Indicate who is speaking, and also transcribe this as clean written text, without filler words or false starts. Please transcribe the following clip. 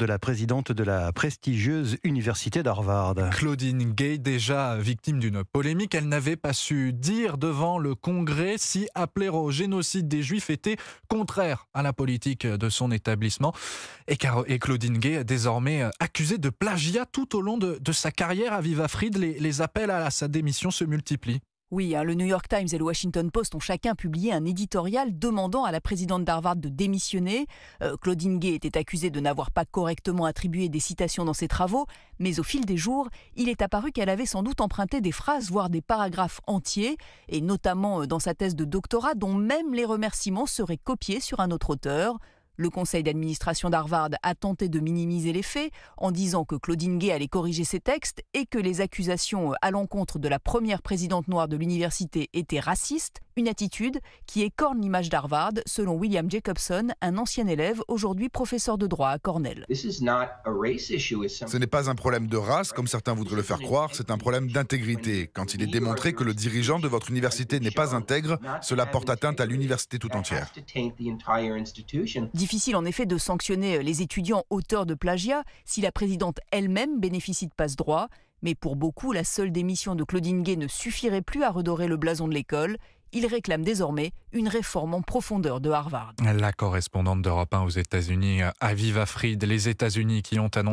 Speaker 1: de la présidente de la prestigieuse université d'Harvard.
Speaker 2: Claudine Gay, déjà victime d'une polémique, elle n'avait pas su dire devant le Congrès si appeler au génocide des Juifs était contraire à la politique de son établissement. Et Claudine Gay est désormais accusée de plagiat tout au long de sa carrière à Viva Fried. Les appels à sa démission se multiplient.
Speaker 3: Oui, le New York Times et le Washington Post ont chacun publié un éditorial demandant à la présidente d'Harvard de démissionner. Claudine Gay était accusée de n'avoir pas correctement attribué des citations dans ses travaux, mais au fil des jours, il est apparu qu'elle avait sans doute emprunté des phrases, voire des paragraphes entiers, et notamment dans sa thèse de doctorat, dont même les remerciements seraient copiés sur un autre auteur. Le conseil d'administration d'Harvard a tenté de minimiser les faits en disant que Claudine Gay allait corriger ses textes et que les accusations à l'encontre de la première présidente noire de l'université étaient racistes, une attitude qui écorne l'image d'Harvard, selon William Jacobson, un ancien élève, aujourd'hui professeur de droit à Cornell.
Speaker 4: Ce n'est pas un problème de race, comme certains voudraient le faire croire, c'est un problème d'intégrité. Quand il est démontré que le dirigeant de votre université n'est pas intègre, cela porte atteinte à l'université tout entière.
Speaker 3: Difficile en effet de sanctionner les étudiants auteurs de plagiat si la présidente elle-même bénéficie de passe-droit. Mais pour beaucoup, la seule démission de Claudine Gay ne suffirait plus à redorer le blason de l'école. Ils réclament désormais une réforme en profondeur de Harvard.
Speaker 2: La correspondante d'Europe 1 aux États-Unis, Aviva Fried, les États-Unis qui ont annoncé